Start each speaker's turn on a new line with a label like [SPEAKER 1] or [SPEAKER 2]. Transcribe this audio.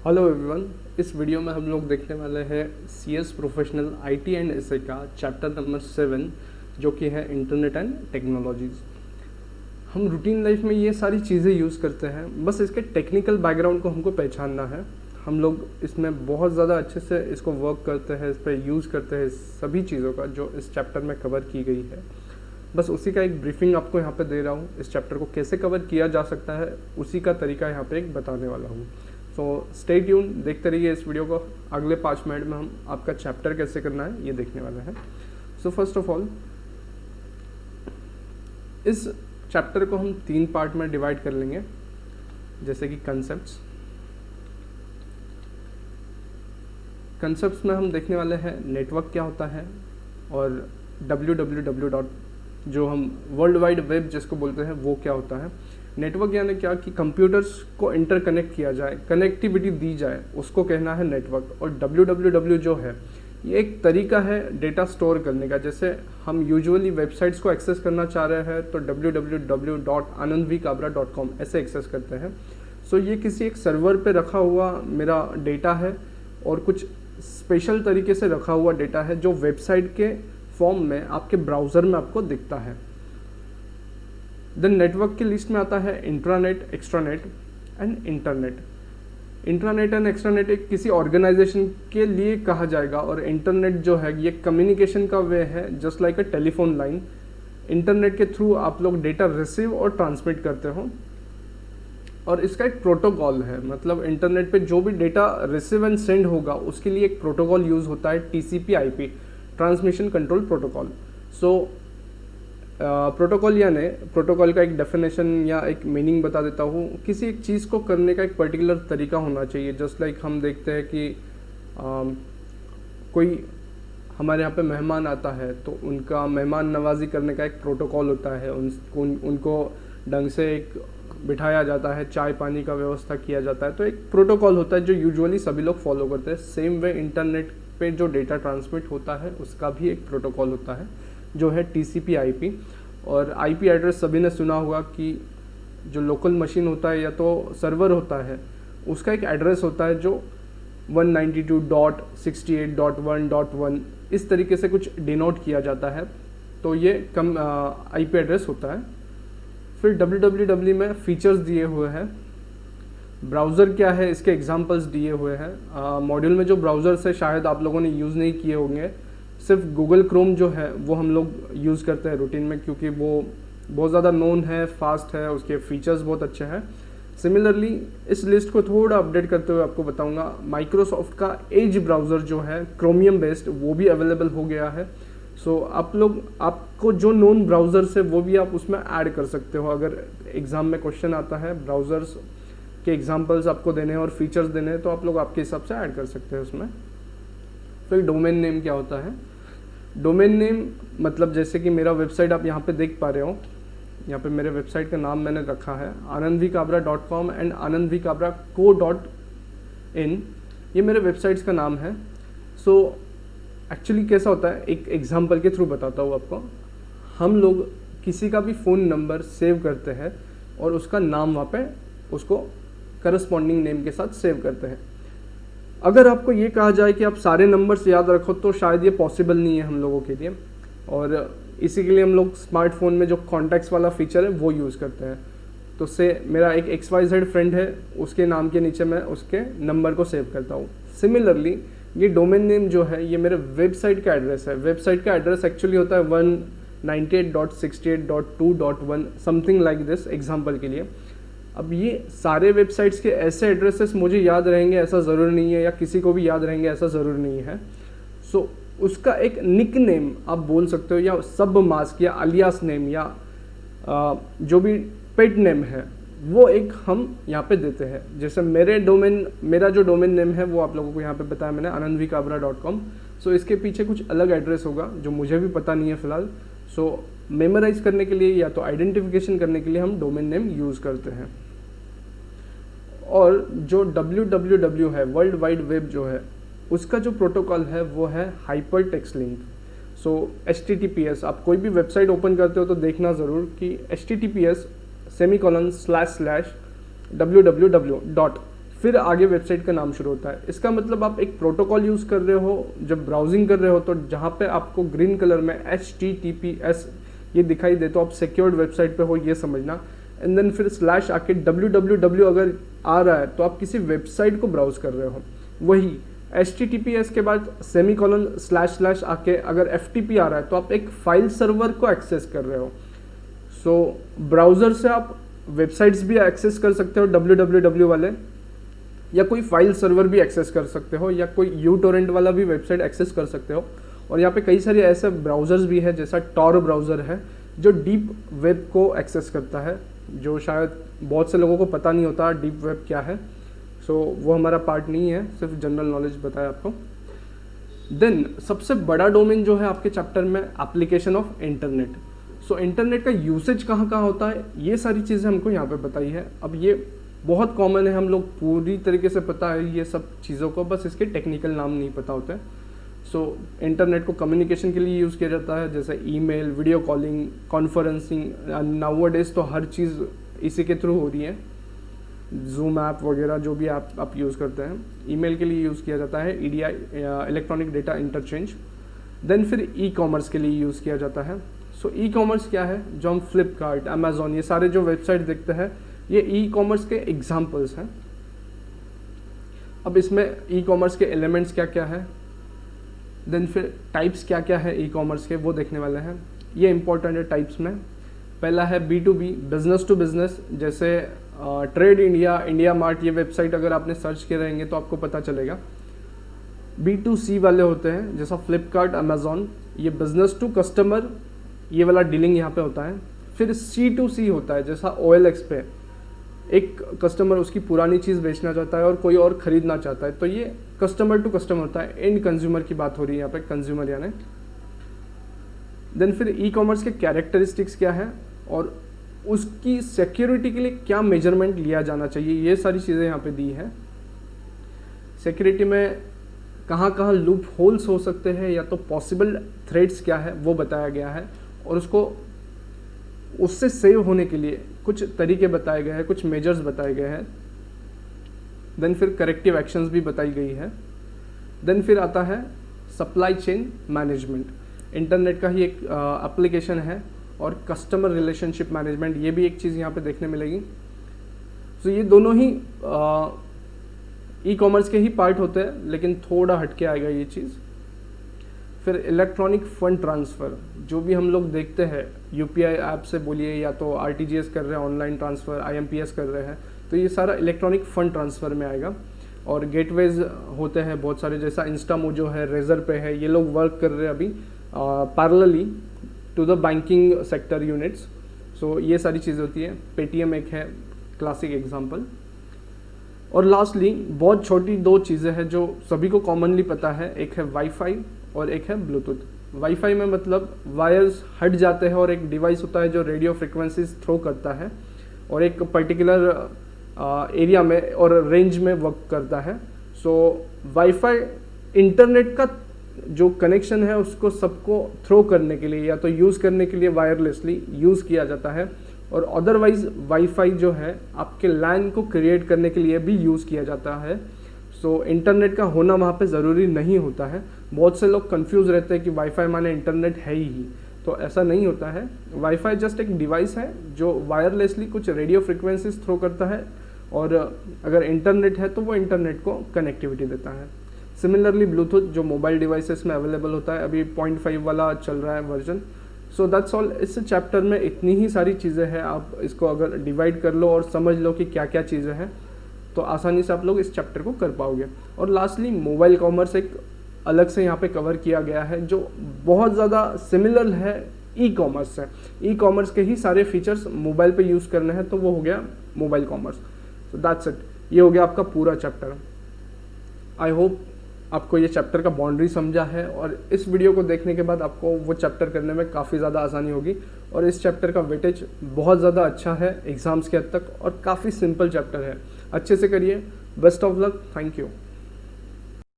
[SPEAKER 1] Hello everyone. इस video में हम लोग देखने वाले हैं CS professional IT and SA का चैप्टर नंबर 7 जो कि है इंटरनेट एंड टेक्नोलॉजीज़। हम रूटीन लाइफ में ये सारी चीज़ें यूज़ करते हैं, बस इसके टेक्निकल बैकग्राउंड को हमको पहचानना है। हम लोग इसमें बहुत ज़्यादा अच्छे से इसको वर्क करते हैं, इस पर यूज़ करते हैं सभी चीज़ों का जो इस चैप्टर में कवर की गई है। बस उसी का एक ब्रीफिंग आपको यहाँ पे दे रहा हूँ। इस चैप्टर को कैसे कवर किया जा सकता है उसी का तरीका यहाँ पे एक बताने वाला हूँ। सो स्टे ट्यून, देखते रहिए इस वीडियो को। अगले 5 मिनट में हम आपका चैप्टर कैसे करना है ये देखने वाले हैं। सो फर्स्ट ऑफ ऑल, इस चैप्टर को हम 3 पार्ट में डिवाइड कर लेंगे, जैसे कि कंसेप्ट्स में हम देखने वाले हैं नेटवर्क क्या होता है और www. जो हम वर्ल्ड वाइड वेब जिसको बोलते हैं वो क्या होता है। नेटवर्क यानी क्या कि कंप्यूटर्स को इंटरकनेक्ट किया जाए, कनेक्टिविटी दी जाए, उसको कहना है नेटवर्क। और www जो है ये एक तरीका है डेटा स्टोर करने का। जैसे हम यूजुअली वेबसाइट्स को एक्सेस करना चाह रहे हैं तो www.anandvikabra.com ऐसे एक्सेस करते हैं। सो ये किसी एक सर्वर पे रखा हुआ मेरा डेटा है और कुछ स्पेशल तरीके से रखा हुआ डेटा है जो वेबसाइट के फॉर्म में आपके ब्राउज़र में आपको दिखता है। देन नेटवर्क की लिस्ट में आता है intranet, extranet and internet. Intranet and extranet एक किसी ऑर्गेनाइजेशन के लिए कहा जाएगा और इंटरनेट जो है ये कम्युनिकेशन का वे है, just like a telephone line. Internet के थ्रू आप लोग डेटा रिसीव और ट्रांसमिट करते हो और इसका एक प्रोटोकॉल है। मतलब इंटरनेट पे जो भी डेटा रिसीव एंड सेंड होगा उसके लिए एक प्रोटोकॉल यूज़ होता है, TCP/IP, ट्रांसमिशन कंट्रोल प्रोटोकॉल। सो प्रोटोकॉल यानी प्रोटोकॉल का एक डेफिनेशन या एक मीनिंग बता देता हूँ। किसी एक चीज़ को करने का एक पर्टिकुलर तरीका होना चाहिए। जस्ट लाइक हम देखते हैं कि कोई हमारे यहाँ पे मेहमान आता है तो उनका मेहमान नवाजी करने का एक प्रोटोकॉल होता है। उनको ढंग से एक बिठाया जाता है, चाय पानी का व्यवस्था किया जाता है, तो एक प्रोटोकॉल होता है जो यूजुअली सभी लोग फॉलो करते हैं। सेम वे इंटरनेट पे जो डेटा ट्रांसमिट होता है उसका भी एक प्रोटोकॉल होता है जो है TCP/IP। और IP एड्रेस सभी ने सुना होगा कि जो लोकल मशीन होता है या तो सर्वर होता है उसका एक एड्रेस होता है जो 192.68.1.1 इस तरीके से कुछ डिनोट किया जाता है, तो ये IP एड्रेस होता है। फिर www में फीचर्स दिए हुए हैं। ब्राउज़र क्या है इसके एग्जांपल्स दिए हुए हैं। मॉड्यूल में जो ब्राउज़र्स है शायद आप लोगों ने यूज़ नहीं किए होंगे। सिर्फ गूगल क्रोम जो है वो हम लोग यूज़ करते हैं रूटीन में क्योंकि वो बहुत ज़्यादा नोन है, फास्ट है, उसके फीचर्स बहुत अच्छे हैं। सिमिलरली इस लिस्ट को थोड़ा अपडेट करते हुए आपको बताऊंगा, माइक्रोसॉफ्ट का एज ब्राउज़र जो है क्रोमियम बेस्ड वो भी अवेलेबल हो गया है। सो आपको जो नोन ब्राउज़र्स है वो भी आप उसमें ऐड कर सकते हो। अगर एग्ज़ाम में क्वेश्चन आता है ब्राउज़र्स के एग्जांपल्स आपको देने हैं और फीचर्स देने हैं तो आप लोग आपके हिसाब से ऐड कर सकते हैं उसमें। फिर डोमेन नेम क्या होता है। डोमेन नेम मतलब जैसे कि मेरा वेबसाइट आप यहाँ पे देख पा रहे हो, यहाँ पे मेरे वेबसाइट का नाम मैंने रखा है anandvikabra.com एंड anandvikabra.co.in, ये मेरे वेबसाइट्स का नाम है। सो एक्चुअली कैसा होता है, एक एग्जांपल के थ्रू बताता हूँ आपको। हम लोग किसी का भी फ़ोन नंबर सेव करते हैं और उसका नाम वहाँ पे उसको करस्पॉन्डिंग नेम के साथ सेव करते हैं। अगर आपको ये कहा जाए कि आप सारे नंबर्स याद रखो तो शायद ये पॉसिबल नहीं है हम लोगों के लिए, और इसी के लिए हम लोग स्मार्टफोन में जो कॉन्टैक्ट्स वाला फीचर है वो यूज़ करते हैं। तो से मेरा एक XYZ फ्रेंड है, उसके नाम के नीचे मैं उसके नंबर को सेव करता हूँ। सिमिलरली ये डोमेन नेम जो है ये मेरे वेबसाइट का एड्रेस है। वेबसाइट का एड्रेस एक्चुअली होता है 198.68.2.1 समथिंग लाइक दिस, एग्जाम्पल के लिए। अब ये सारे वेबसाइट्स के ऐसे एड्रेसेस मुझे याद रहेंगे ऐसा ज़रूरी नहीं है, या किसी को भी याद रहेंगे ऐसा ज़रूरी नहीं है। सो उसका एक निक नेम आप बोल सकते हो, या सब मास्क या अलियास नेम या जो भी पेट नेम है वो एक हम यहाँ पे देते हैं। जैसे मेरा जो डोमेन नेम है वो आप लोगों को यहाँ पे बताया मैंने, anandvikabra.com। सो इसके पीछे कुछ अलग एड्रेस होगा जो मुझे भी पता नहीं है फ़िलहाल। सो मेमोराइज करने के लिए या तो आइडेंटिफिकेशन करने के लिए हम डोमेन नेम यूज़ करते हैं। और जो www है, वर्ल्ड वाइड वेब जो है, उसका जो प्रोटोकॉल है वो है हाइपर टेक्स्ट लिंक। सो HTTPS, आप कोई भी वेबसाइट ओपन करते हो तो देखना ज़रूर कि HTTPS:// www. फिर आगे वेबसाइट का नाम शुरू होता है। इसका मतलब आप एक प्रोटोकॉल यूज़ कर रहे हो जब ब्राउजिंग कर रहे हो, तो जहाँ पे आपको ग्रीन कलर में HTTPS ये दिखाई दे तो आप सिक्योर्ड वेबसाइट पे हो, ये समझना। एंड देन फिर स्लैश आके www अगर आ रहा है तो आप किसी वेबसाइट को ब्राउज कर रहे हो। वही HTTPS के बाद सेमीकोलन / आके अगर FTP आ रहा है तो आप एक फाइल सर्वर को एक्सेस कर रहे हो। सो ब्राउज़र से आप वेबसाइट्स भी एक्सेस कर सकते हो www वाले, या कोई फाइल सर्वर भी एक्सेस कर सकते हो, या कोई uTorrent वाला भी वेबसाइट एक्सेस कर सकते हो। और यहाँ पे कई सारे ऐसे ब्राउज़र्स भी है, जैसा Tor ब्राउज़र है जो डीप वेब को एक्सेस करता है, जो शायद बहुत से लोगों को पता नहीं होता डीप वेब क्या है। सो वो हमारा पार्ट नहीं है, सिर्फ जनरल नॉलेज बताया आपको। देन सबसे बड़ा डोमेन जो है आपके चैप्टर में application of internet. So internet का यूसेज कहाँ कहाँ होता है, ये सारी चीज़ें हमको यहाँ पे बताई है। अब ये बहुत कॉमन है, हम लोग पूरी तरीके से पता है ये सब चीज़ों को, बस इसके टेक्निकल नाम नहीं पता होते। सो इंटरनेट को कम्युनिकेशन के लिए यूज़ किया जाता है, जैसे email, video calling, conferencing. Nowadays तो हर चीज़ इसी के थ्रू हो रही है, जूम ऐप वगैरह जो भी आप यूज़ करते हैं। ईमेल के लिए यूज़ किया जाता है EDI, electronic data interchange. Then फिर ई-कॉमर्स के लिए यूज़ किया जाता है। सो ई-कॉमर्स क्या है, जो हम फ्लिपकार्ट, अमेजोन, ये सारे जो वेबसाइट देखते हैं ये ई-कॉमर्स के एग्जाम्पल्स हैं। अब इसमें ई-कॉमर्स के एलिमेंट्स क्या क्या है, देन फिर टाइप्स क्या क्या है ई-कॉमर्स के, वो देखने वाले हैं। ये इंपॉर्टेंट है टाइप्स में। पहला है B2B, बिजनेस टू बिजनेस, जैसे ट्रेड इंडिया, इंडिया मार्ट, ये वेबसाइट अगर आपने सर्च किए रहेंगे तो आपको पता चलेगा। B2C वाले होते हैं, जैसा फ्लिपकार्ट, अमेजोन, ये बिजनेस टू कस्टमर, ये वाला डीलिंग यहाँ पे होता है। फिर C2C होता है, जैसा OLX पे एक कस्टमर उसकी पुरानी चीज़ बेचना चाहता है और कोई और ख़रीदना चाहता है, तो ये कस्टमर टू कस्टमर होता है, एंड कंज्यूमर की बात हो रही है यहाँ पे, कंज्यूमर यानी। देन फिर ई-कॉमर्स के कैरेक्टरिस्टिक्स क्या है और उसकी सिक्योरिटी के लिए क्या मेजरमेंट लिया जाना चाहिए, ये सारी चीज़ें यहाँ पे दी है। सिक्योरिटी में कहाँ कहाँ लूप होल्स हो सकते हैं या तो पॉसिबल थ्रेड्स क्या है वो बताया गया है, और उसको उससे सेव होने के लिए कुछ तरीके बताए गए हैं, कुछ मेजर्स बताए गए हैं। देन फिर करेक्टिव एक्शंस भी बताई गई है। देन फिर आता है सप्लाई चेन मैनेजमेंट, इंटरनेट का ही एक एप्लीकेशन है, और कस्टमर रिलेशनशिप मैनेजमेंट, ये भी एक चीज़ यहाँ पे देखने मिलेगी। तो ये दोनों ही ई-कॉमर्स के ही पार्ट होते हैं, लेकिन थोड़ा हटके आएगा ये चीज़। फिर इलेक्ट्रॉनिक फंड ट्रांसफ़र, जो भी हम लोग देखते हैं UPI ऐप से बोलिए, या तो RTGS कर रहे हैं, ऑनलाइन ट्रांसफ़र, IMPS कर रहे हैं, तो ये सारा इलेक्ट्रॉनिक फंड ट्रांसफ़र में आएगा। और गेटवेज होते हैं बहुत सारे, जैसा इंस्टामोजो है, रेजर पे है, ये लोग वर्क कर रहे हैं अभी parallelly to the banking sector units. So ये सारी चीज़ें होती है। पेटीएम एक है क्लासिक एग्जांपल। और लास्टली बहुत छोटी दो चीज़ें हैं जो सभी को कॉमनली पता है, एक है वाईफाई और एक है ब्लूटूथ। वाईफाई में मतलब वायर्स हट जाते हैं और एक डिवाइस होता है जो रेडियो फ्रिक्वेंसीज थ्रो करता है और एक पर्टिकुलर एरिया में और रेंज में वर्क करता है। सो वाईफाई इंटरनेट का जो कनेक्शन है उसको सबको थ्रो करने के लिए या तो यूज़ करने के लिए वायरलेसली यूज़ किया जाता है, और अदरवाइज वाईफाई जो है आपके लैन को क्रिएट करने के लिए भी यूज़ किया जाता है। सो इंटरनेट का होना वहाँ पे ज़रूरी नहीं होता है। बहुत से लोग कंफ्यूज रहते हैं कि वाईफाई माने इंटरनेट है ही, तो ऐसा नहीं होता है। वाईफाई जस्ट एक डिवाइस है जो वायरलेसली कुछ रेडियो फ्रिक्वेंसीज थ्रो करता है, और अगर इंटरनेट है तो वो इंटरनेट को कनेक्टिविटी देता है। सिमिलरली ब्लूटूथ जो मोबाइल डिवाइसेस में अवेलेबल होता है, अभी 0.5 वाला चल रहा है वर्जन। So that's all. इस चैप्टर में इतनी ही सारी चीज़ें हैं, आप इसको अगर डिवाइड कर लो और समझ लो कि क्या क्या चीज़ें हैं तो आसानी से आप लोग इस चैप्टर को कर पाओगे। और लास्टली मोबाइल कॉमर्स एक अलग से यहाँ पे कवर किया गया है जो बहुत ज़्यादा सिमिलर है ई कॉमर्स से। ई कॉमर्स के ही सारे फीचर्स मोबाइल पे यूज़ करने हैं, तो वो हो गया mobile commerce. So that's it, ये हो गया आपका पूरा चैप्टर। आई होप आपको ये चैप्टर का बाउंड्री समझा है, और इस वीडियो को देखने के बाद आपको वो चैप्टर करने में काफ़ी ज़्यादा आसानी होगी। और इस चैप्टर का वेटेज बहुत ज़्यादा अच्छा है एग्ज़ाम्स के हद तक, और काफ़ी सिंपल चैप्टर है। अच्छे से करिए। Best of luck. Thank you.